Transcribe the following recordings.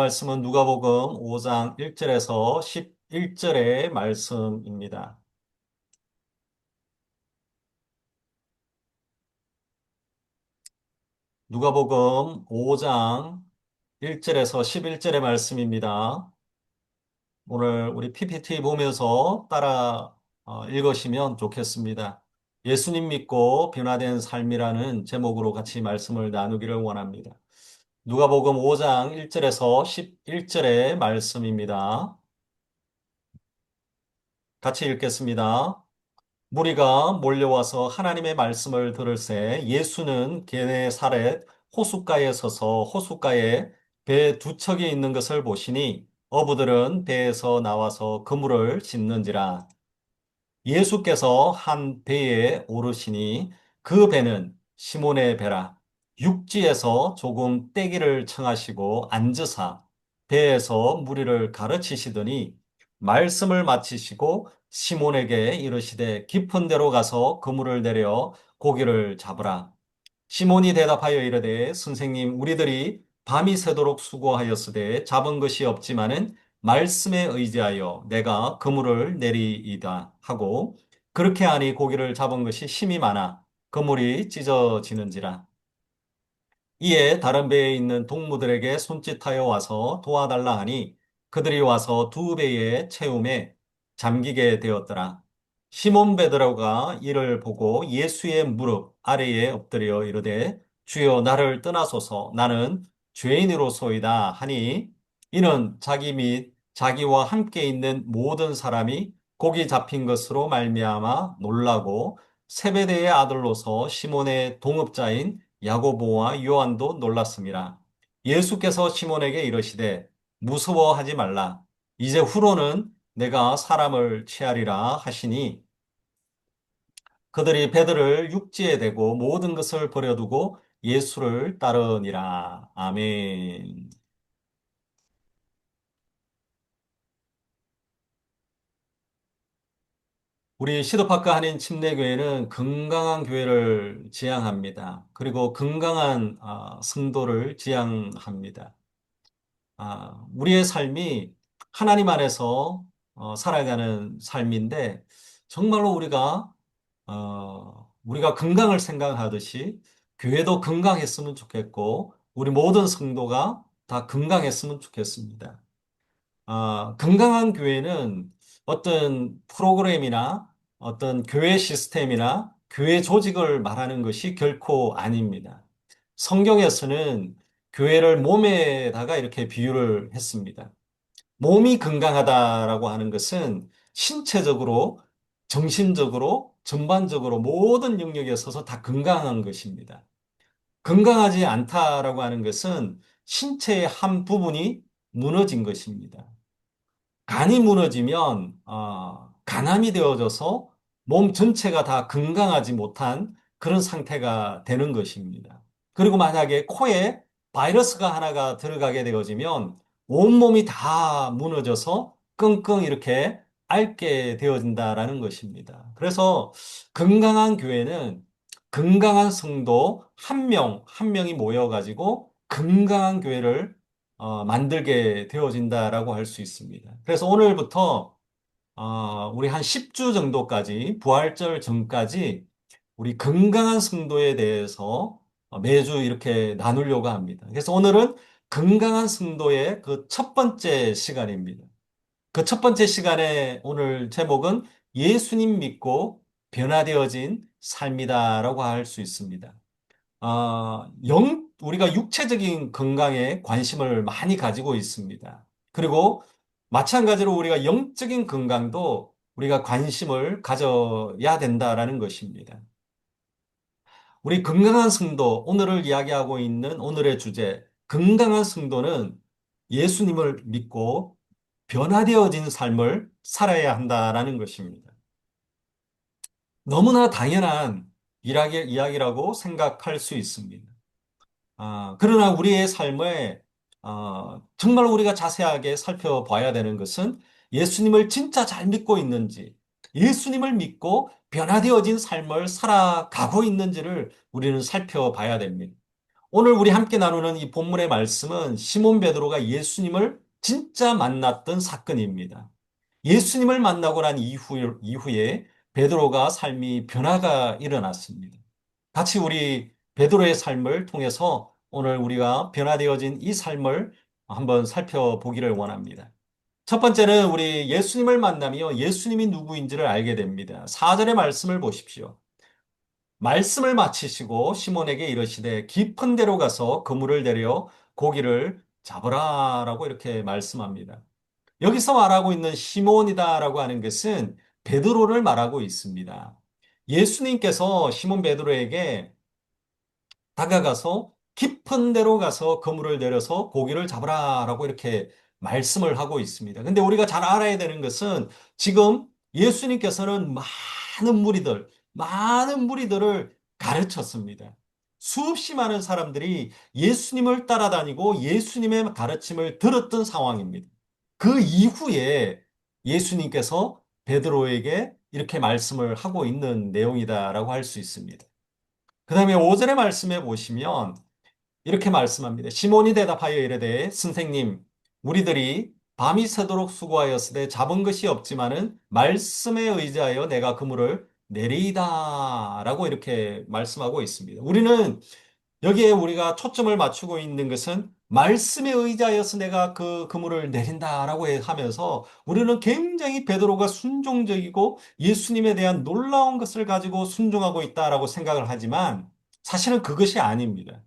말씀은 누가복음 5장 1절에서 11절의 말씀입니다. 누가복음 5장 1절에서 11절의 말씀입니다. 오늘 우리 PPT 보면서 따라 읽으시면 좋겠습니다. 예수님 믿고 변화된 삶이라는 제목으로 같이 말씀을 나누기를 원합니다. 누가복음 5장 1절에서 11절의 말씀입니다. 같이 읽겠습니다. 무리가 몰려와서 하나님의 말씀을 들을새 예수는 게네사렛 호숫가에 서서 호숫가에 배 두 척이 있는 것을 보시니 어부들은 배에서 나와서 그물을 짚는지라. 예수께서 한 배에 오르시니 그 배는 시몬의 배라. 육지에서 조금 떼기를 청하시고 앉으사 배에서 무리를 가르치시더니 말씀을 마치시고 시몬에게 이르시되 깊은 데로 가서 그물을 내려 고기를 잡으라. 시몬이 대답하여 이르되 선생님 우리들이 밤이 새도록 수고하였으되 잡은 것이 없지만은 말씀에 의지하여 내가 그물을 내리이다 하고 그렇게 하니 고기를 잡은 것이 힘이 많아 그물이 찢어지는지라. 이에 다른 배에 있는 동무들에게 손짓하여 와서 도와달라 하니 그들이 와서 두 배의 채움에 잠기게 되었더라. 시몬 베드로가 이를 보고 예수의 무릎 아래에 엎드려 이르되 주여 나를 떠나소서 나는 죄인으로소이다 하니 이는 자기 및 자기와 함께 있는 모든 사람이 고기 잡힌 것으로 말미암아 놀라고 세베대의 아들로서 시몬의 동업자인 야고보와 요한도 놀랐습니다. 예수께서 시몬에게 이르시되 무서워하지 말라. 이제 후로는 내가 사람을 취하리라 하시니 그들이 배들을 육지에 대고 모든 것을 버려두고 예수를 따르니라. 아멘. 우리 시도파크 한인 침례교회는 건강한 교회를 지향합니다. 그리고 건강한 성도를 지향합니다. 우리의 삶이 하나님 안에서 살아가는 삶인데 정말로 우리가 건강을 생각하듯이 교회도 건강했으면 좋겠고 우리 모든 성도가 다 건강했으면 좋겠습니다. 건강한 교회는 어떤 프로그램이나 어떤 교회 시스템이나 교회 조직을 말하는 것이 결코 아닙니다. 성경에서는 교회를 몸에다가 이렇게 비유를 했습니다. 몸이 건강하다라고 하는 것은 신체적으로, 정신적으로, 전반적으로 모든 영역에 있어서 다 건강한 것입니다. 건강하지 않다라고 하는 것은 신체의 한 부분이 무너진 것입니다. 간이 무너지면 간암이 되어져서 몸 전체가 다 건강하지 못한 그런 상태가 되는 것입니다. 그리고 만약에 코에 바이러스가 하나가 들어가게 되어지면 온몸이 다 무너져서 끙끙 이렇게 앓게 되어진다라는 것입니다. 그래서 건강한 교회는 건강한 성도 한 명, 한 명이 모여가지고 건강한 교회를 만들게 되어진다라고 할 수 있습니다. 그래서 오늘부터 우리 한 10주 정도까지 부활절 전까지 우리 건강한 성도에 대해서 매주 이렇게 나누려고 합니다. 그래서 오늘은 건강한 성도의 그 첫 번째 시간입니다. 그 첫 번째 시간에 오늘 제목은 예수님 믿고 변화되어진 삶이다라고 할 수 있습니다. 우리가 육체적인 건강에 관심을 많이 가지고 있습니다. 그리고 마찬가지로 우리가 영적인 건강도 우리가 관심을 가져야 된다라는 것입니다. 우리 건강한 성도, 오늘을 이야기하고 있는 오늘의 주제, 건강한 성도는 예수님을 믿고 변화되어진 삶을 살아야 한다라는 것입니다. 너무나 당연한 이야기라고 생각할 수 있습니다. 그러나 우리의 삶에 정말 우리가 자세하게 살펴봐야 되는 것은 예수님을 진짜 잘 믿고 있는지, 예수님을 믿고 변화되어진 삶을 살아가고 있는지를 우리는 살펴봐야 됩니다. 오늘 우리 함께 나누는 이 본문의 말씀은 시몬 베드로가 예수님을 진짜 만났던 사건입니다. 예수님을 만나고 난 이후에 베드로가 삶이 변화가 일어났습니다. 같이 우리 베드로의 삶을 통해서 오늘 우리가 변화되어진 이 삶을 한번 살펴보기를 원합니다. 첫 번째는 우리 예수님을 만나며 예수님이 누구인지를 알게 됩니다. 4절의 말씀을 보십시오. 말씀을 마치시고 시몬에게 이르시되 깊은 데로 가서 그물을 내려 고기를 잡으라라고 이렇게 말씀합니다. 여기서 말하고 있는 시몬이다라고 하는 것은 베드로를 말하고 있습니다. 예수님께서 시몬 베드로에게 다가가서 깊은 데로 가서 그물을 내려서 고기를 잡으라라고 이렇게 말씀을 하고 있습니다. 근데 우리가 잘 알아야 되는 것은 지금 예수님께서는 많은 무리들을 가르쳤습니다. 수없이 많은 사람들이 예수님을 따라다니고 예수님의 가르침을 들었던 상황입니다. 그 이후에 예수님께서 베드로에게 이렇게 말씀을 하고 있는 내용이다라고 할 수 있습니다. 그 다음에 5절의 말씀에 보시면 이렇게 말씀합니다. 시몬이 대답하여 이르되 선생님 우리들이 밤이 새도록 수고하였으되 잡은 것이 없지만은 말씀에 의지하여 내가 그물을 내리이다 라고 이렇게 말씀하고 있습니다. 우리는 여기에 우리가 초점을 맞추고 있는 것은 말씀에 의지하여서 내가 그 그물을 내린다라고 하면서 우리는 굉장히 베드로가 순종적이고 예수님에 대한 놀라운 것을 가지고 순종하고 있다라고 생각을 하지만 사실은 그것이 아닙니다.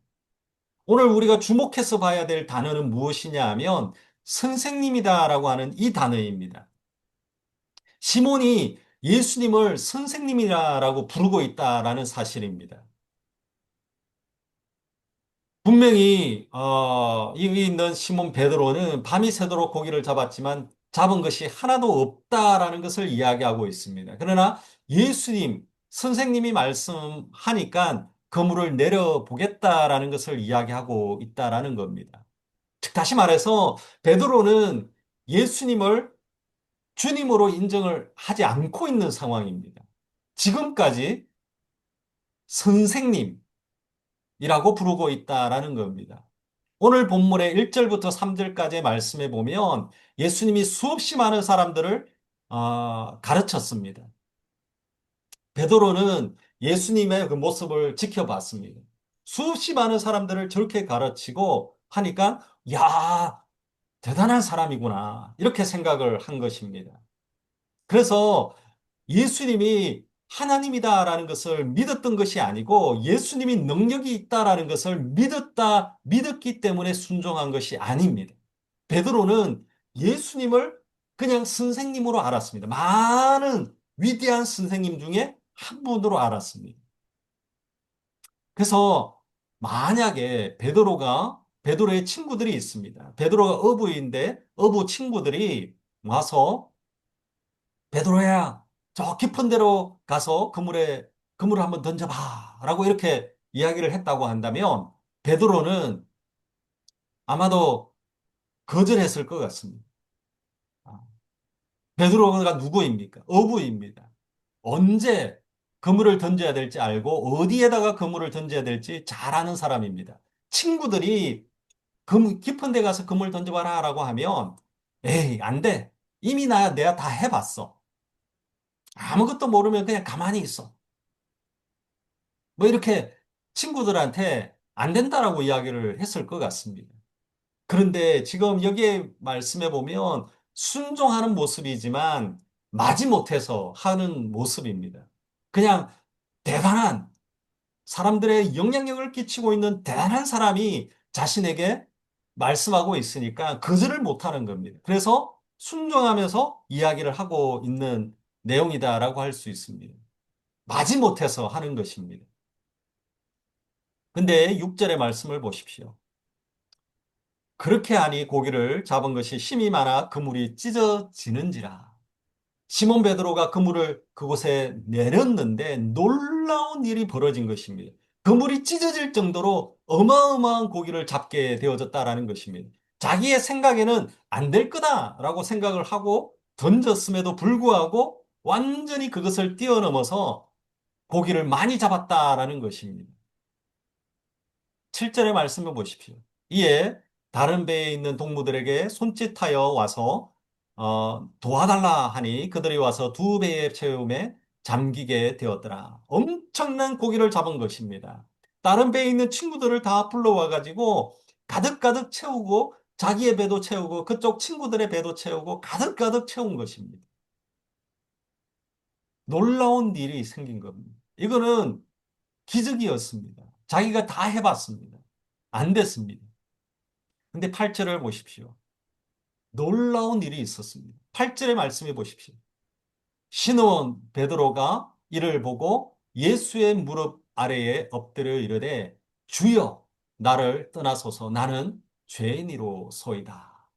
오늘 우리가 주목해서 봐야 될 단어는 무엇이냐 하면 선생님이다라고 하는 이 단어입니다. 시몬이 예수님을 선생님이라고 부르고 있다라는 사실입니다. 분명히 여기 있는 시몬 베드로는 밤이 새도록 고기를 잡았지만 잡은 것이 하나도 없다라는 것을 이야기하고 있습니다. 그러나 예수님, 선생님이 말씀하니까 그물을 내려보겠다라는 것을 이야기하고 있다라는 겁니다. 즉 다시 말해서 베드로는 예수님을 주님으로 인정을 하지 않고 있는 상황입니다. 지금까지 선생님, 이라고 부르고 있다라는 겁니다. 오늘 본문의 1절부터 3절까지의 말씀에 보면 예수님이 수없이 많은 사람들을 가르쳤습니다. 베드로는 예수님의 그 모습을 지켜봤습니다. 수없이 많은 사람들을 저렇게 가르치고 하니까 야, 대단한 사람이구나. 이렇게 생각을 한 것입니다. 그래서 예수님이 하나님이다라는 것을 믿었던 것이 아니고 예수님이 능력이 있다라는 것을 믿었기 때문에 순종한 것이 아닙니다. 베드로는 예수님을 그냥 선생님으로 알았습니다. 많은 위대한 선생님 중에 한 분으로 알았습니다. 그래서 만약에 베드로의 친구들이 있습니다. 베드로가 어부인데 어부 친구들이 와서 베드로야, 저 깊은 데로 가서 그물을 한번 던져봐. 라고 이렇게 이야기를 했다고 한다면, 베드로는 아마도 거절했을 것 같습니다. 아, 베드로가 누구입니까? 어부입니다. 언제 그물을 던져야 될지 알고, 어디에다가 그물을 던져야 될지 잘 아는 사람입니다. 친구들이 깊은 데 가서 그물 던져봐라. 라고 하면, 에이, 안 돼. 이미 내가 다 해봤어. 아무것도 모르면 그냥 가만히 있어. 뭐 이렇게 친구들한테 안 된다라고 이야기를 했을 것 같습니다. 그런데 지금 여기에 말씀해 보면 순종하는 모습이지만 마지못해서 하는 모습입니다. 그냥 대단한 사람들의 영향력을 끼치고 있는 대단한 사람이 자신에게 말씀하고 있으니까 거절을 못하는 겁니다. 그래서 순종하면서 이야기를 하고 있는 내용이다라고 할 수 있습니다. 마지못해서 하는 것입니다. 근데 6절의 말씀을 보십시오. 그렇게 하니 고기를 잡은 것이 힘이 많아 그물이 찢어지는지라. 시몬 베드로가 그물을 그곳에 내렸는데 놀라운 일이 벌어진 것입니다. 그물이 찢어질 정도로 어마어마한 고기를 잡게 되어졌다라는 것입니다. 자기의 생각에는 안 될 거다라고 생각을 하고 던졌음에도 불구하고 완전히 그것을 뛰어넘어서 고기를 많이 잡았다라는 것입니다. 7절의 말씀을 보십시오. 이에 다른 배에 있는 동무들에게 손짓하여 와서 도와달라 하니 그들이 와서 두 배의 채움에 잠기게 되었더라. 엄청난 고기를 잡은 것입니다. 다른 배에 있는 친구들을 다 불러와 가지고 가득가득 채우고 자기의 배도 채우고 그쪽 친구들의 배도 채우고 가득가득 채운 것입니다. 놀라운 일이 생긴 겁니다. 이거는 기적이었습니다. 자기가 다 해봤습니다. 안 됐습니다. 근데 8절을 보십시오. 놀라운 일이 있었습니다. 8절의 말씀해 보십시오. 시몬 베드로가 이를 보고 예수의 무릎 아래에 엎드려 이르되 주여 나를 떠나소서 나는 죄인이로소이다.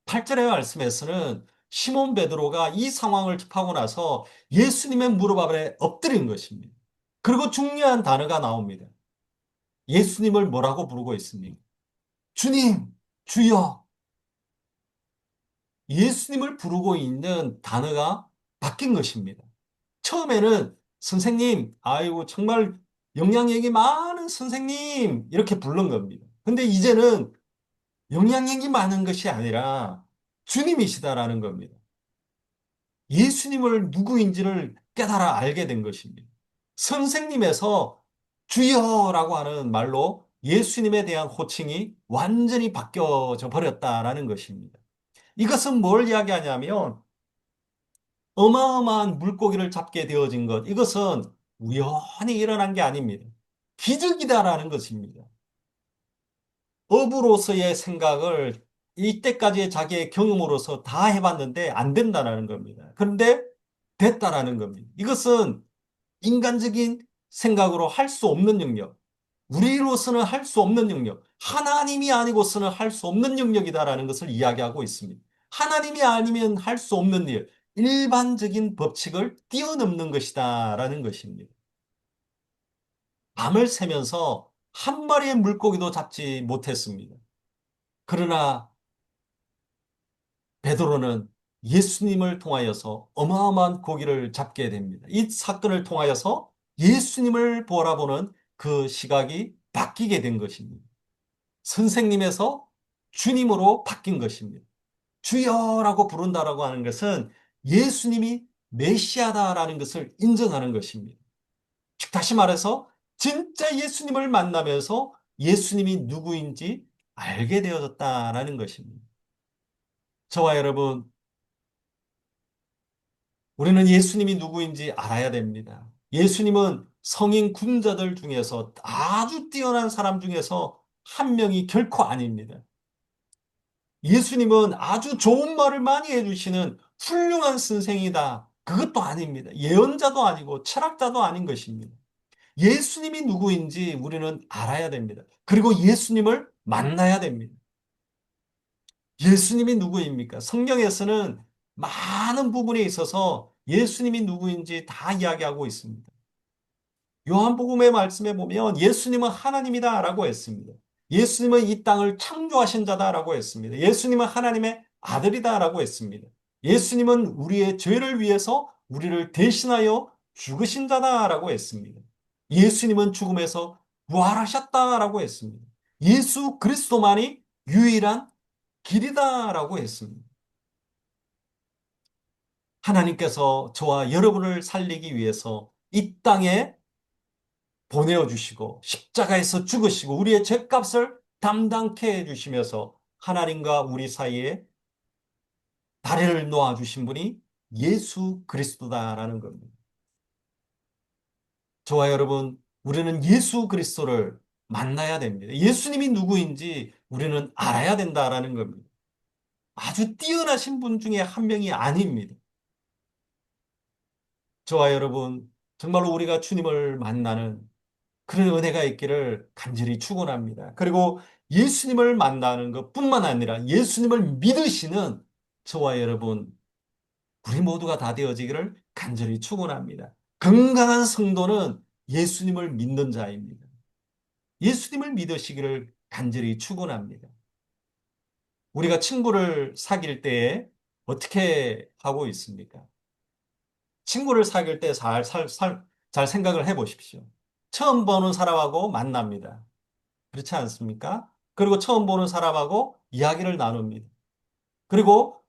8절의 말씀에서는 시몬 베드로가 이 상황을 접하고 나서 예수님의 무릎 아래 엎드린 것입니다. 그리고 중요한 단어가 나옵니다. 예수님을 뭐라고 부르고 있습니까? 주님, 주여. 예수님을 부르고 있는 단어가 바뀐 것입니다. 처음에는 선생님, 아이고, 정말 영향력이 많은 선생님, 이렇게 부른 겁니다. 근데 이제는 영향력이 많은 것이 아니라 주님이시다라는 겁니다. 예수님을 누구인지를 깨달아 알게 된 것입니다. 선생님에서 주여라고 하는 말로 예수님에 대한 호칭이 완전히 바뀌어져 버렸다라는 것입니다. 이것은 뭘 이야기하냐면 어마어마한 물고기를 잡게 되어진 것, 이것은 우연히 일어난 게 아닙니다. 기적이다라는 것입니다. 어부로서의 생각을 이때까지의 자기의 경험으로서 다 해봤는데 안 된다라는 겁니다. 그런데 됐다라는 겁니다. 이것은 인간적인 생각으로 할 수 없는 영역, 우리로서는 할 수 없는 영역, 하나님이 아니고서는 할 수 없는 영역이다라는 것을 이야기하고 있습니다. 하나님이 아니면 할 수 없는 일, 일반적인 법칙을 뛰어넘는 것이다라는 것입니다. 밤을 새면서 한 마리의 물고기도 잡지 못했습니다. 그러나 베드로는 예수님을 통하여서 어마어마한 고기를 잡게 됩니다. 이 사건을 통하여서 예수님을 바라보는 그 시각이 바뀌게 된 것입니다. 선생님에서 주님으로 바뀐 것입니다. 주여라고 부른다라고 하는 것은 예수님이 메시아다라는 것을 인정하는 것입니다. 즉 다시 말해서 진짜 예수님을 만나면서 예수님이 누구인지 알게 되어졌다라는 것입니다. 저와 여러분, 우리는 예수님이 누구인지 알아야 됩니다. 예수님은 성인 군자들 중에서 아주 뛰어난 사람 중에서 한 명이 결코 아닙니다. 예수님은 아주 좋은 말을 많이 해주시는 훌륭한 선생이다. 그것도 아닙니다. 예언자도 아니고 철학자도 아닌 것입니다. 예수님이 누구인지 우리는 알아야 됩니다. 그리고 예수님을 만나야 됩니다. 예수님이 누구입니까? 성경에서는 많은 부분에 있어서 예수님이 누구인지 다 이야기하고 있습니다. 요한복음의 말씀에 보면 예수님은 하나님이다라고 했습니다. 예수님은 이 땅을 창조하신 자다라고 했습니다. 예수님은 하나님의 아들이다라고 했습니다. 예수님은 우리의 죄를 위해서 우리를 대신하여 죽으신 자다라고 했습니다. 예수님은 죽음에서 부활하셨다라고 했습니다. 예수 그리스도만이 유일한 길이다라고 했습니다. 하나님께서 저와 여러분을 살리기 위해서 이 땅에 보내어 주시고 십자가에서 죽으시고 우리의 죄값을 담당케 해주시면서 하나님과 우리 사이에 다리를 놓아주신 분이 예수 그리스도다라는 겁니다. 저와 여러분, 우리는 예수 그리스도를 만나야 됩니다. 예수님이 누구인지 우리는 알아야 된다라는 겁니다. 아주 뛰어나신 분 중에 한 명이 아닙니다. 저와 여러분, 정말로 우리가 주님을 만나는 그런 은혜가 있기를 간절히 축원합니다. 그리고 예수님을 만나는 것뿐만 아니라 예수님을 믿으시는 저와 여러분, 우리 모두가 다 되어지기를 간절히 축원합니다. 건강한 성도는 예수님을 믿는 자입니다. 예수님을 믿으시기를 간절히 축원합니다. 우리가 친구를 사귈 때에 어떻게 하고 있습니까? 친구를 사귈 때 잘 생각을 해 보십시오. 처음 보는 사람하고 만납니다. 그렇지 않습니까? 그리고 처음 보는 사람하고 이야기를 나눕니다. 그리고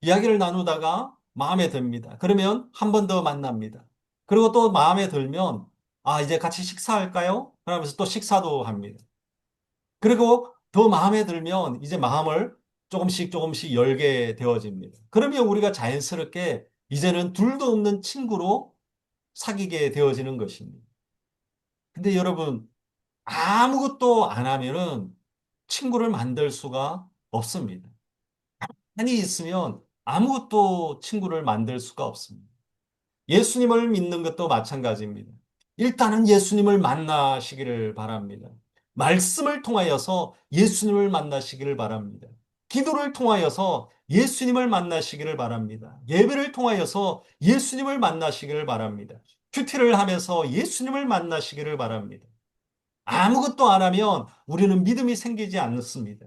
이야기를 나누다가 마음에 듭니다. 그러면 한 번 더 만납니다. 그리고 또 마음에 들면, 아, 이제 같이 식사할까요? 그러면서 또 식사도 합니다. 그리고 더 마음에 들면 이제 마음을 조금씩 조금씩 열게 되어집니다. 그러면 우리가 자연스럽게 이제는 둘도 없는 친구로 사귀게 되어지는 것입니다. 근데 여러분, 아무것도 안 하면은 친구를 만들 수가 없습니다. 한이 있으면 아무것도 친구를 만들 수가 없습니다. 예수님을 믿는 것도 마찬가지입니다. 일단은 예수님을 만나시기를 바랍니다. 말씀을 통하여서 예수님을 만나시기를 바랍니다. 기도를 통하여서 예수님을 만나시기를 바랍니다. 예배를 통하여서 예수님을 만나시기를 바랍니다. 큐티를 하면서 예수님을 만나시기를 바랍니다. 아무것도 안 하면 우리는 믿음이 생기지 않습니다.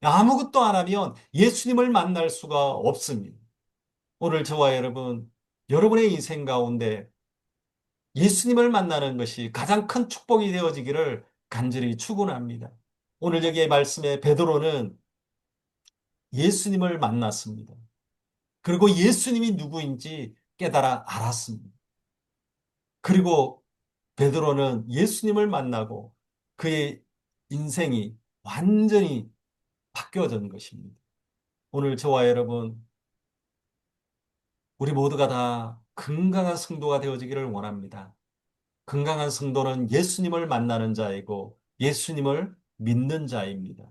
아무것도 안 하면 예수님을 만날 수가 없습니다. 오늘 저와 여러분, 여러분의 인생 가운데 예수님을 만나는 것이 가장 큰 축복이 되어지기를 간절히 축원합니다. 오늘 여기에 말씀에 베드로는 예수님을 만났습니다. 그리고 예수님이 누구인지 깨달아 알았습니다. 그리고 베드로는 예수님을 만나고 그의 인생이 완전히 바뀌어진 것입니다. 오늘 저와 여러분, 우리 모두가 다 건강한 성도가 되어지기를 원합니다. 건강한 성도는 예수님을 만나는 자이고 예수님을 믿는 자입니다.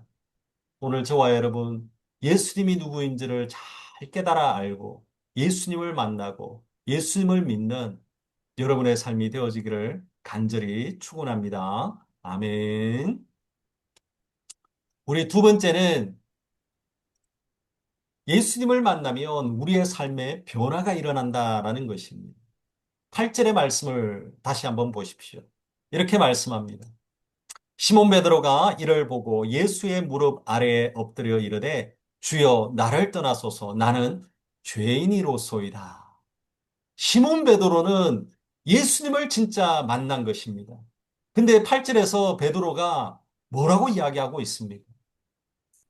오늘 저와 여러분, 예수님이 누구인지를 잘 깨달아 알고 예수님을 만나고 예수님을 믿는 여러분의 삶이 되어지기를 간절히 축원합니다. 아멘. 우리 두 번째는 예수님을 만나면 우리의 삶에 변화가 일어난다라는 것입니다. 8절의 말씀을 다시 한번 보십시오. 이렇게 말씀합니다. 시몬 베드로가 이를 보고 예수의 무릎 아래에 엎드려 이르되 주여 나를 떠나소서 나는 죄인이로소이다. 시몬 베드로는 예수님을 진짜 만난 것입니다. 근데 8절에서 베드로가 뭐라고 이야기하고 있습니까?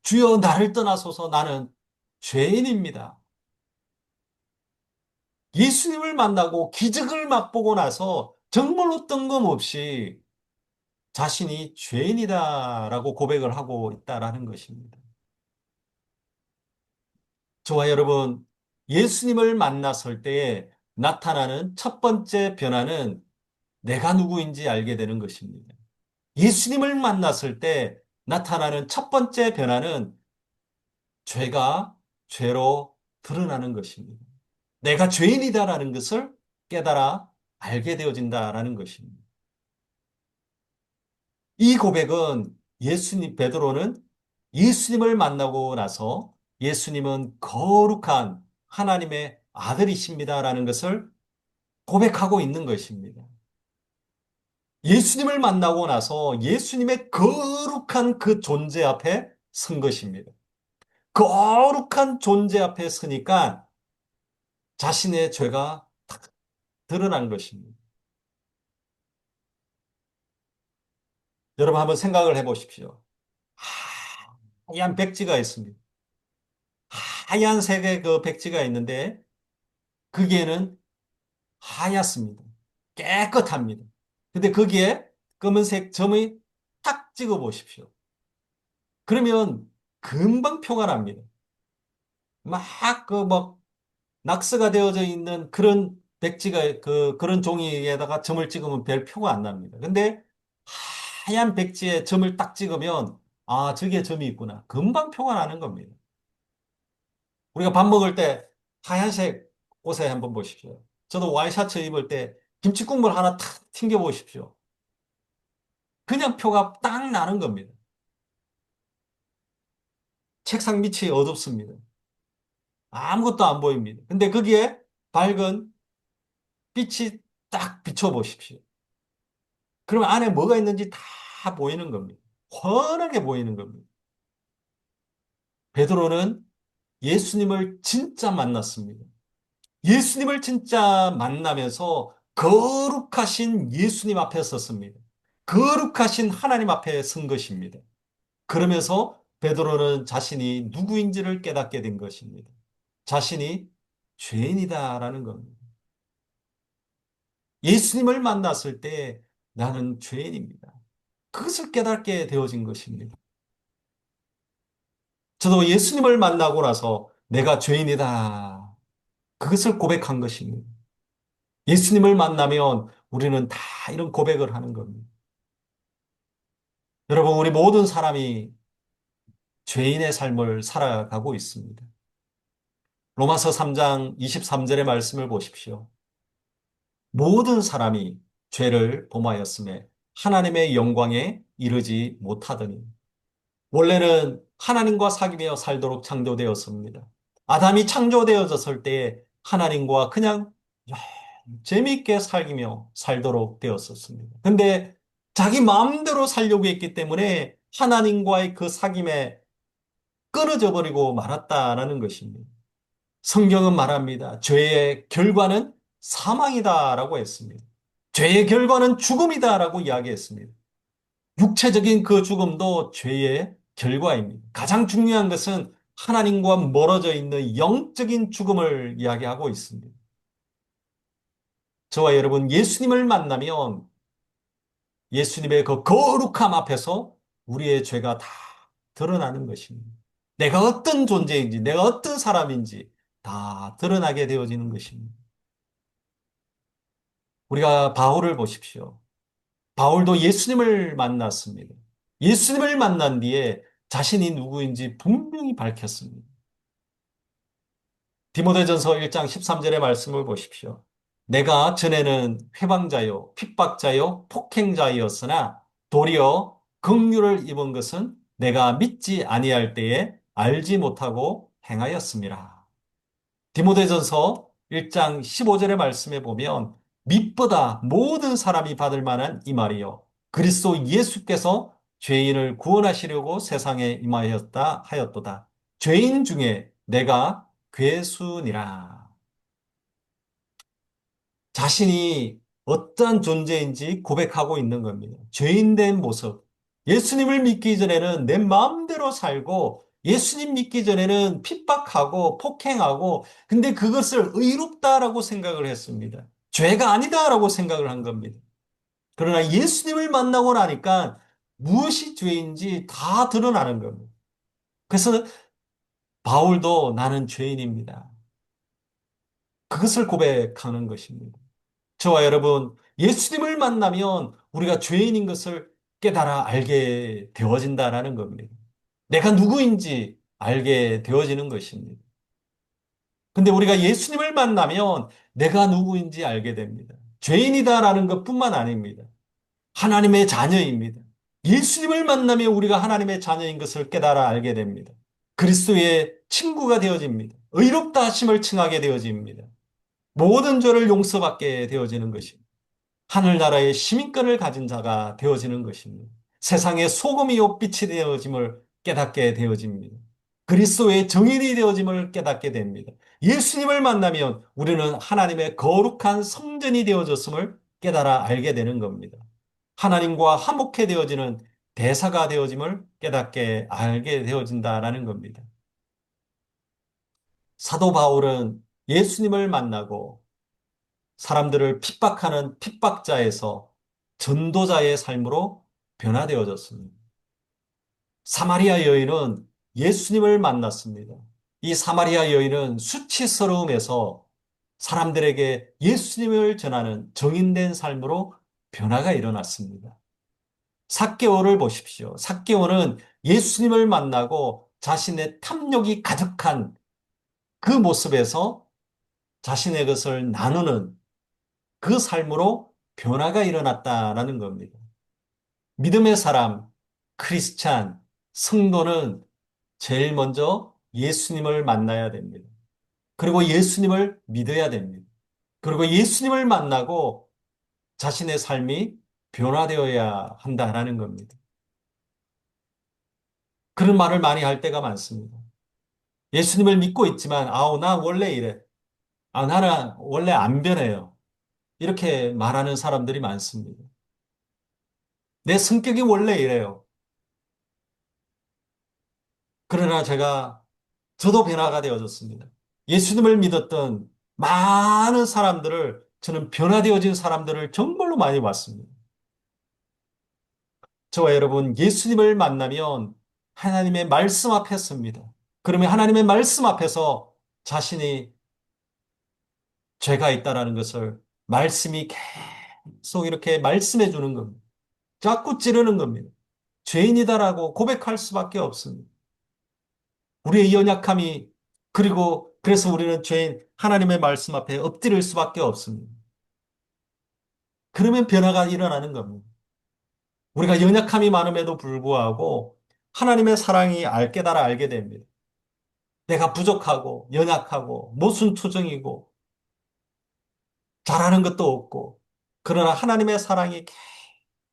주여 나를 떠나소서 나는 죄인입니다. 예수님을 만나고 기적을 맛보고 나서 정말로 뜬금없이 자신이 죄인이다라고 고백을 하고 있다라는 것입니다. 저와 여러분, 예수님을 만났을 때에 나타나는 첫 번째 변화는 내가 누구인지 알게 되는 것입니다. 예수님을 만났을 때 나타나는 첫 번째 변화는 죄가 죄로 드러나는 것입니다. 내가 죄인이다라는 것을 깨달아 알게 되어진다라는 것입니다. 이 고백은 베드로는 예수님을 만나고 나서 예수님은 거룩한 하나님의 아들이십니다라는 것을 고백하고 있는 것입니다. 예수님을 만나고 나서 예수님의 거룩한 그 존재 앞에 선 것입니다. 거룩한 존재 앞에 서니까 자신의 죄가 탁 드러난 것입니다. 여러분 한번 생각을 해 보십시오. 하얀 백지가 있습니다. 하얀색의 그 백지가 있는데 거기에는 하얗습니다. 깨끗합니다. 근데 거기에 검은색 점이 딱 찍어 보십시오. 그러면 금방 표가 납니다. 막 낙서가 되어져 있는 그런 백지가 그런 종이에다가 점을 찍으면 별 표가 안 납니다. 근데 하얀 백지에 점을 딱 찍으면 아, 저기에 점이 있구나. 금방 표가 나는 겁니다. 우리가 밥 먹을 때 하얀색 옷에 한번 보십시오. 저도 와이셔츠 입을 때 김치국물 하나 탁 튕겨 보십시오. 그냥 표가 딱 나는 겁니다. 책상 밑이 어둡습니다. 아무것도 안 보입니다. 근데 거기에 밝은 빛이 딱 비춰 보십시오. 그러면 안에 뭐가 있는지 다 보이는 겁니다. 훤하게 보이는 겁니다. 베드로는 예수님을 진짜 만났습니다. 예수님을 진짜 만나면서 거룩하신 예수님 앞에 섰습니다. 거룩하신 하나님 앞에 선 것입니다. 그러면서 베드로는 자신이 누구인지를 깨닫게 된 것입니다. 자신이 죄인이다라는 겁니다. 예수님을 만났을 때 나는 죄인입니다. 그것을 깨닫게 되어진 것입니다. 저도 예수님을 만나고 나서 내가 죄인이다. 그것을 고백한 것입니다. 예수님을 만나면 우리는 다 이런 고백을 하는 겁니다. 여러분, 우리 모든 사람이 죄인의 삶을 살아가고 있습니다. 로마서 3장 23절의 말씀을 보십시오. 모든 사람이 죄를 범하였음에 하나님의 영광에 이르지 못하더니 원래는 하나님과 사귀며 살도록 창조되었습니다. 아담이 창조되어졌을 때 하나님과 그냥 재미있게 살기며 살도록 되었었습니다. 근데 자기 마음대로 살려고 했기 때문에 하나님과의 그 사귐에 끊어져 버리고 말았다라는 것입니다. 성경은 말합니다. 죄의 결과는 사망이다라고 했습니다. 죄의 결과는 죽음이다라고 이야기했습니다. 육체적인 그 죽음도 죄의 결과입니다. 가장 중요한 것은 하나님과 멀어져 있는 영적인 죽음을 이야기하고 있습니다. 저와 여러분, 예수님을 만나면 예수님의 그 거룩함 앞에서 우리의 죄가 다 드러나는 것입니다. 내가 어떤 존재인지, 내가 어떤 사람인지 다 드러나게 되어지는 것입니다. 우리가 바울을 보십시오. 바울도 예수님을 만났습니다. 예수님을 만난 뒤에 자신이 누구인지 분명히 밝혔습니다. 디모데전서 1장 13절의 말씀을 보십시오. 내가 전에는 회방자요, 핍박자요, 폭행자였으나 도리어 긍휼을 입은 것은 내가 믿지 아니할 때에 알지 못하고 행하였습니다. 디모데전서 1장 15절의 말씀에 보면 믿보다 모든 사람이 받을 만한 이 말이요. 그리스도 예수께서 죄인을 구원하시려고 세상에 임하였다 하였도다. 죄인 중에 내가 괴수니라. 자신이 어떠한 존재인지 고백하고 있는 겁니다. 죄인된 모습. 예수님을 믿기 전에는 내 마음대로 살고 예수님 믿기 전에는 핍박하고 폭행하고 근데 그것을 의롭다라고 생각을 했습니다. 죄가 아니다라고 생각을 한 겁니다. 그러나 예수님을 만나고 나니까 무엇이 죄인지 다 드러나는 겁니다. 그래서 바울도 나는 죄인입니다. 그것을 고백하는 것입니다. 저와 여러분, 예수님을 만나면 우리가 죄인인 것을 깨달아 알게 되어진다라는 겁니다. 내가 누구인지 알게 되어지는 것입니다. 근데 우리가 예수님을 만나면 내가 누구인지 알게 됩니다. 죄인이다라는 것뿐만 아닙니다. 하나님의 자녀입니다. 예수님을 만나면 우리가 하나님의 자녀인 것을 깨달아 알게 됩니다. 그리스도의 친구가 되어집니다. 의롭다 하심을 칭하게 되어집니다. 모든 죄를 용서받게 되어지는 것입니다. 하늘나라의 시민권을 가진 자가 되어지는 것입니다. 세상의 소금이요 빛이 되어짐을 깨닫게 되어집니다. 그리스도의 정인이 되어짐을 깨닫게 됩니다. 예수님을 만나면 우리는 하나님의 거룩한 성전이 되어졌음을 깨달아 알게 되는 겁니다. 하나님과 화목해 되어지는 대사가 되어짐을 깨닫게 알게 되어진다라는 겁니다. 사도 바울은 예수님을 만나고 사람들을 핍박하는 핍박자에서 전도자의 삶으로 변화되어졌습니다. 사마리아 여인은 예수님을 만났습니다. 이 사마리아 여인은 수치스러움에서 사람들에게 예수님을 전하는 정인된 삶으로 변화가 일어났습니다. 삭개오를 보십시오. 삭개오는 예수님을 만나고 자신의 탐욕이 가득한 그 모습에서 자신의 것을 나누는 그 삶으로 변화가 일어났다라는 겁니다. 믿음의 사람, 크리스찬, 성도는 제일 먼저 예수님을 만나야 됩니다. 그리고 예수님을 믿어야 됩니다. 그리고 예수님을 만나고 자신의 삶이 변화되어야 한다라는 겁니다. 그런 말을 많이 할 때가 많습니다. 예수님을 믿고 있지만, 아우, 나 원래 이래. 아, 나는 원래 안 변해요. 이렇게 말하는 사람들이 많습니다. 내 성격이 원래 이래요. 그러나 저도 변화가 되어졌습니다. 예수님을 믿었던 많은 사람들을, 저는 변화되어진 사람들을 정말로 많이 봤습니다. 저와 여러분, 예수님을 만나면 하나님의 말씀 앞에 섭니다. 그러면 하나님의 말씀 앞에서 자신이 죄가 있다라는 것을 말씀이 계속 이렇게 말씀해 주는 겁니다. 자꾸 찌르는 겁니다. 죄인이다라고 고백할 수밖에 없습니다. 우리의 연약함이, 그리고 그래서 우리는 죄인 하나님의 말씀 앞에 엎드릴 수밖에 없습니다. 그러면 변화가 일어나는 겁니다. 우리가 연약함이 많음에도 불구하고 하나님의 사랑이 깨달아 알게 됩니다. 내가 부족하고 연약하고 모순투정이고 잘하는 것도 없고, 그러나 하나님의 사랑이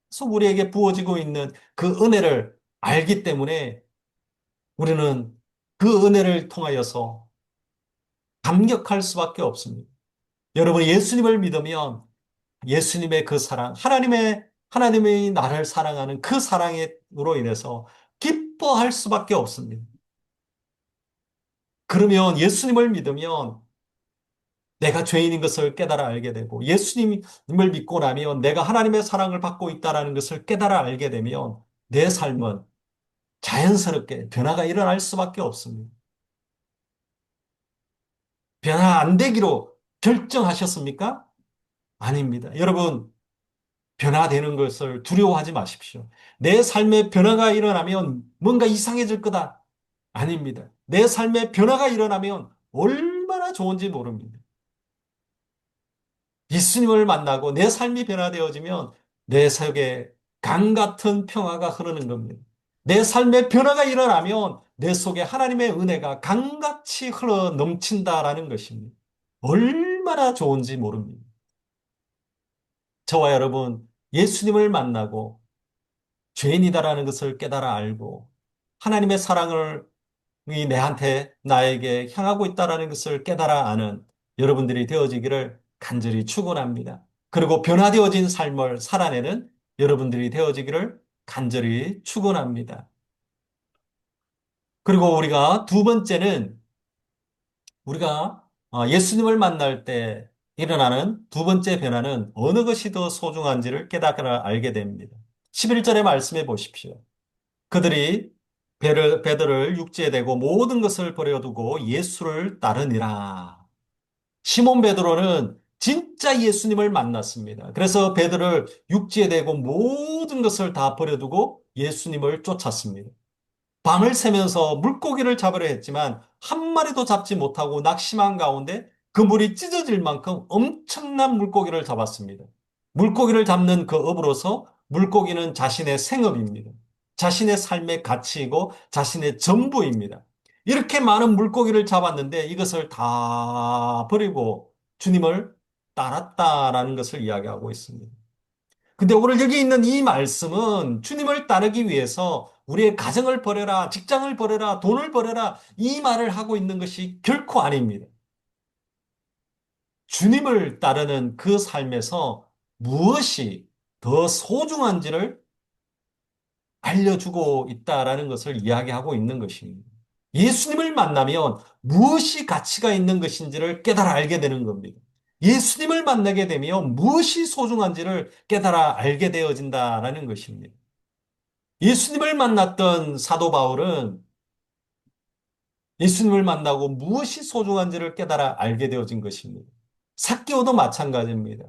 계속 우리에게 부어지고 있는 그 은혜를 알기 때문에 우리는 그 은혜를 통하여서 감격할 수밖에 없습니다. 여러분, 예수님을 믿으면 예수님의 그 사랑, 하나님의 나를 사랑하는 그 사랑으로 인해서 기뻐할 수밖에 없습니다. 그러면 예수님을 믿으면 내가 죄인인 것을 깨달아 알게 되고, 예수님을 믿고 나면 내가 하나님의 사랑을 받고 있다는 것을 깨달아 알게 되면 내 삶은 자연스럽게 변화가 일어날 수밖에 없습니다. 변화 안 되기로 결정하셨습니까? 아닙니다. 여러분, 변화되는 것을 두려워하지 마십시오. 내 삶에 변화가 일어나면 뭔가 이상해질 거다. 아닙니다. 내 삶에 변화가 일어나면 얼마나 좋은지 모릅니다. 예수님을 만나고 내 삶이 변화되어지면 내 속에 강 같은 평화가 흐르는 겁니다. 내 삶에 변화가 일어나면 내 속에 하나님의 은혜가 강같이 흘러 넘친다라는 것입니다. 얼마나 좋은지 모릅니다. 저와 여러분, 예수님을 만나고 죄인이다라는 것을 깨달아 알고 하나님의 사랑을 나에게 향하고 있다라는 것을 깨달아 아는 여러분들이 되어지기를 간절히 축원합니다. 그리고 변화되어진 삶을 살아내는 여러분들이 되어지기를 간절히 축원합니다. 그리고 우리가 두 번째는, 우리가 예수님을 만날 때 일어나는 두 번째 변화는 어느 것이 더 소중한지를 깨달아 알게 됩니다. 11절에 말씀해 보십시오. 그들이 베드로를 육지에 대고 모든 것을 버려두고 예수를 따르니라. 시몬 베드로는 진짜 예수님을 만났습니다. 그래서 베드로를 육지에 대고 모든 것을 다 버려두고 예수님을 쫓았습니다. 밤을 새면서 물고기를 잡으려 했지만 한 마리도 잡지 못하고 낙심한 가운데 그 물이 찢어질 만큼 엄청난 물고기를 잡았습니다. 물고기를 잡는 그 업으로서 물고기는 자신의 생업입니다. 자신의 삶의 가치이고 자신의 전부입니다. 이렇게 많은 물고기를 잡았는데 이것을 다 버리고 주님을 따랐다라는 것을 이야기하고 있습니다. 근데 오늘 여기 있는 이 말씀은 주님을 따르기 위해서 우리의 가정을 버려라, 직장을 버려라, 돈을 버려라, 이 말을 하고 있는 것이 결코 아닙니다. 주님을 따르는 그 삶에서 무엇이 더 소중한지를 알려주고 있다라는 것을 이야기하고 있는 것입니다. 예수님을 만나면 무엇이 가치가 있는 것인지를 깨달아 알게 되는 겁니다. 예수님을 만나게 되면 무엇이 소중한지를 깨달아 알게 되어진다라는 것입니다. 예수님을 만났던 사도 바울은 예수님을 만나고 무엇이 소중한지를 깨달아 알게 되어진 것입니다. 삭개오도 마찬가지입니다.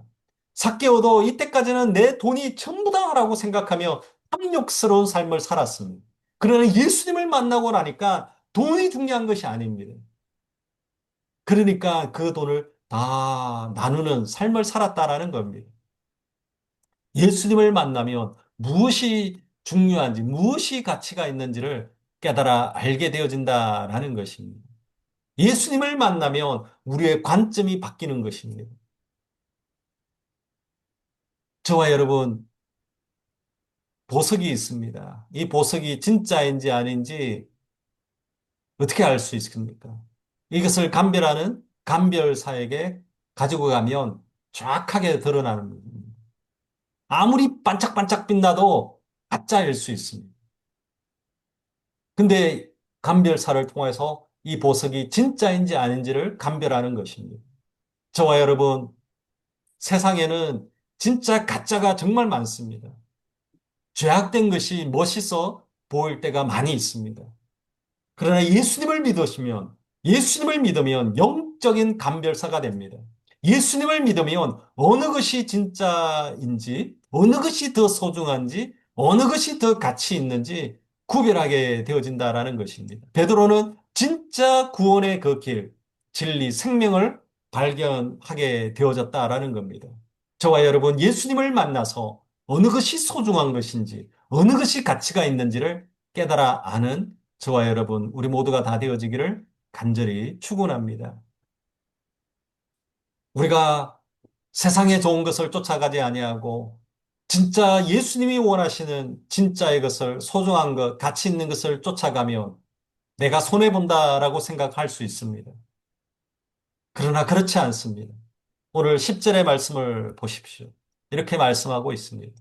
삭개오도 이때까지는 내 돈이 전부다라고 생각하며 탐욕스러운 삶을 살았습니다. 그러나 예수님을 만나고 나니까 돈이 중요한 것이 아닙니다. 그러니까 그 돈을 다 나누는 삶을 살았다라는 겁니다. 예수님을 만나면 무엇이 중요한지, 무엇이 가치가 있는지를 깨달아 알게 되어진다라는 것입니다. 예수님을 만나면 우리의 관점이 바뀌는 것입니다. 저와 여러분, 보석이 있습니다. 이 보석이 진짜인지 아닌지 어떻게 알 수 있습니까? 이것을 감별하는 감별사에게 가지고 가면 정확하게 드러나는 겁니다. 아무리 반짝반짝 빛나도 가짜일 수 있습니다. 근데 감별사를 통해서 이 보석이 진짜인지 아닌지를 감별하는 것입니다. 저와 여러분, 세상에는 진짜 가짜가 정말 많습니다. 죄악된 것이 멋있어 보일 때가 많이 있습니다. 그러나 예수님을 믿으면 영적인 감별사가 됩니다. 예수님을 믿으면 어느 것이 진짜인지, 어느 것이 더 소중한지, 어느 것이 더 가치 있는지 구별하게 되어진다라는 것입니다. 베드로는 진짜 구원의 그 길, 진리, 생명을 발견하게 되어졌다라는 겁니다. 저와 여러분, 예수님을 만나서 어느 것이 소중한 것인지, 어느 것이 가치가 있는지를 깨달아 아는 저와 여러분, 우리 모두가 다 되어지기를 간절히 축원합니다. 우리가 세상에 좋은 것을 쫓아가지 아니하고 진짜 예수님이 원하시는 진짜의 것을 소중한 것, 가치 있는 것을 쫓아가면 내가 손해 본다라고 생각할 수 있습니다. 그러나 그렇지 않습니다. 오늘 10절의 말씀을 보십시오. 이렇게 말씀하고 있습니다.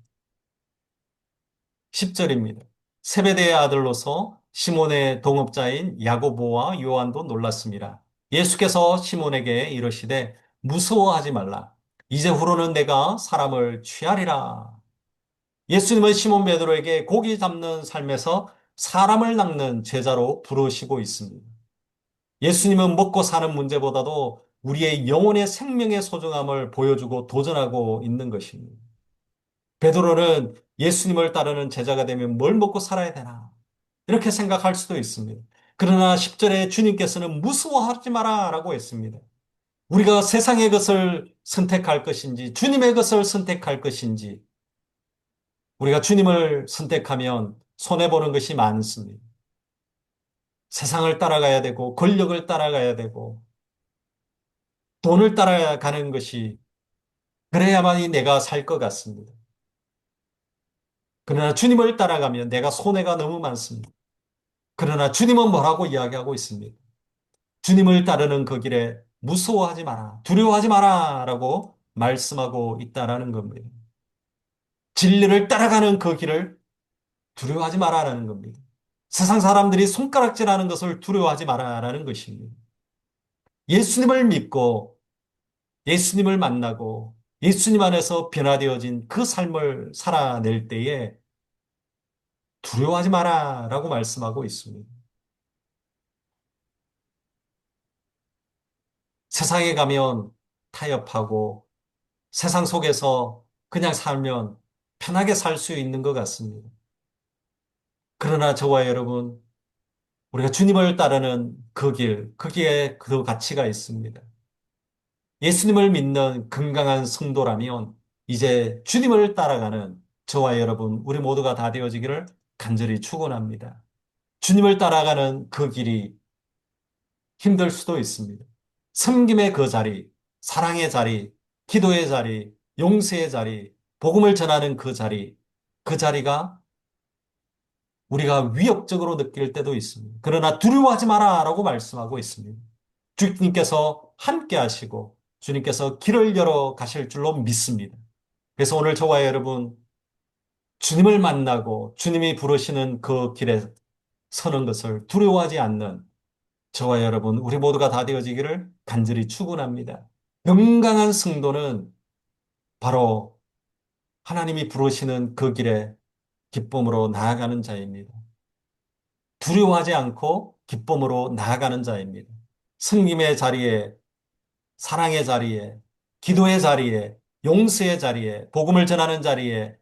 10절입니다. 세베대의 아들로서 시몬의 동업자인 야고보와 요한도 놀랐습니다. 예수께서 시몬에게 이르시되 무서워하지 말라. 이제후로는 내가 사람을 취하리라. 예수님은 시몬 베드로에게 고기 잡는 삶에서 사람을 낚는 제자로 부르시고 있습니다. 예수님은 먹고 사는 문제보다도 우리의 영혼의 생명의 소중함을 보여주고 도전하고 있는 것입니다. 베드로는 예수님을 따르는 제자가 되면 뭘 먹고 살아야 되나? 이렇게 생각할 수도 있습니다. 그러나 10절에 주님께서는 무서워하지 마라 라고 했습니다. 우리가 세상의 것을 선택할 것인지 주님의 것을 선택할 것인지 우리가 주님을 선택하면 손해보는 것이 많습니다. 세상을 따라가야 되고 권력을 따라가야 되고 돈을 따라가는 것이 그래야만이 내가 살 것 같습니다. 그러나 주님을 따라가면 내가 손해가 너무 많습니다. 그러나 주님은 뭐라고 이야기하고 있습니다. 주님을 따르는 그 길에 무서워하지 마라, 두려워하지 마라 라고 말씀하고 있다라는 겁니다. 진리를 따라가는 그 길을 두려워하지 마라라는 겁니다. 세상 사람들이 손가락질하는 것을 두려워하지 마라라는 것입니다. 예수님을 믿고 예수님을 만나고 예수님 안에서 변화되어진 그 삶을 살아낼 때에 두려워하지 마라라고 말씀하고 있습니다. 세상에 가면 타협하고 세상 속에서 그냥 살면 편하게 살 수 있는 것 같습니다. 그러나 저와 여러분, 우리가 주님을 따르는 그 길, 거기에 그 가치가 있습니다. 예수님을 믿는 건강한 성도라면 이제 주님을 따라가는 저와 여러분, 우리 모두가 다 되어지기를 간절히 축원합니다. 주님을 따라가는 그 길이 힘들 수도 있습니다. 섬김의 그 자리, 사랑의 자리, 기도의 자리, 용서의 자리, 복음을 전하는 그 자리, 그 자리가 우리가 위협적으로 느낄 때도 있습니다. 그러나 두려워하지 마라 라고 말씀하고 있습니다. 주님께서 함께 하시고 주님께서 길을 열어 가실 줄로 믿습니다. 그래서 오늘 저와 여러분 주님을 만나고 주님이 부르시는 그 길에 서는 것을 두려워하지 않는 저와 여러분 우리 모두가 다 되어지기를 간절히 축원합니다. 건강한 성도는 바로 하나님이 부르시는 그 길에 기쁨으로 나아가는 자입니다. 두려워하지 않고 기쁨으로 나아가는 자입니다. 승림의 자리에, 사랑의 자리에, 기도의 자리에, 용서의 자리에, 복음을 전하는 자리에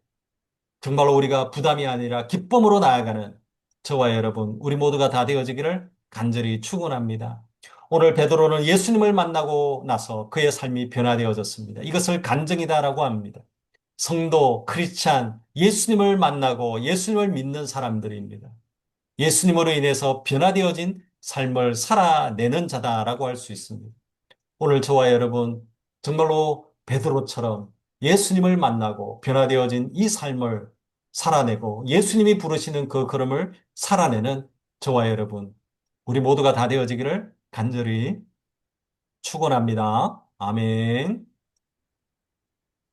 정말로 우리가 부담이 아니라 기쁨으로 나아가는 저와 여러분, 우리 모두가 다 되어지기를 간절히 축원합니다. 오늘 베드로는 예수님을 만나고 나서 그의 삶이 변화되어졌습니다. 이것을 간증이다라고 합니다. 성도, 크리스찬, 예수님을 만나고 예수님을 믿는 사람들입니다. 예수님으로 인해서 변화되어진 삶을 살아내는 자다라고 할 수 있습니다. 오늘 저와 여러분 정말로 베드로처럼 예수님을 만나고 변화되어진 이 삶을 살아내고 예수님이 부르시는 그 걸음을 살아내는 저와 여러분 우리 모두가 다 되어지기를 간절히 축원합니다. 아멘.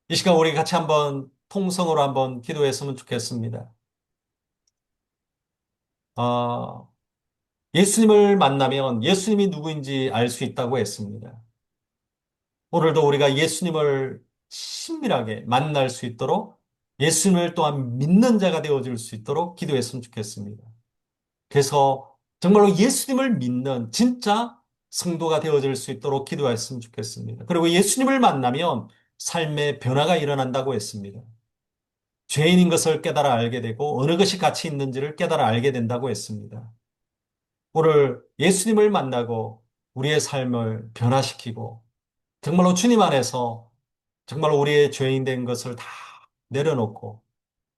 이 시간 우리 같이 한번 통성으로 한번 기도했으면 좋겠습니다. 아, 예수님을 만나면 예수님이 누구인지 알 수 있다고 했습니다. 오늘도 우리가 예수님을 친밀하게 만날 수 있도록 예수님을 또한 믿는 자가 되어줄 수 있도록 기도했으면 좋겠습니다. 그래서 정말로 예수님을 믿는 진짜 성도가 되어질 수 있도록 기도했으면 좋겠습니다. 그리고 예수님을 만나면 삶의 변화가 일어난다고 했습니다. 죄인인 것을 깨달아 알게 되고 어느 것이 가치 있는지를 깨달아 알게 된다고 했습니다. 오늘 예수님을 만나고 우리의 삶을 변화시키고 정말로 주님 안에서 정말로 우리의 죄인 된 것을 다 내려놓고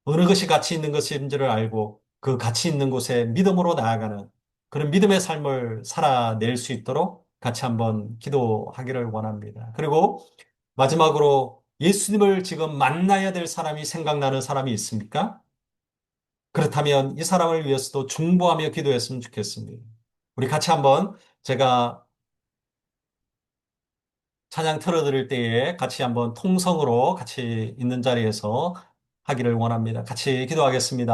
어느 것이 가치 있는 것인지를 알고 그 가치 있는 곳에 믿음으로 나아가는 그런 믿음의 삶을 살아낼 수 있도록 같이 한번 기도하기를 원합니다. 그리고 마지막으로 예수님을 지금 만나야 될 사람이 생각나는 사람이 있습니까? 그렇다면 이 사람을 위해서도 중보하며 기도했으면 좋겠습니다. 우리 같이 한번 제가 찬양 틀어드릴 때에 같이 한번 통성으로 같이 있는 자리에서 하기를 원합니다. 같이 기도하겠습니다.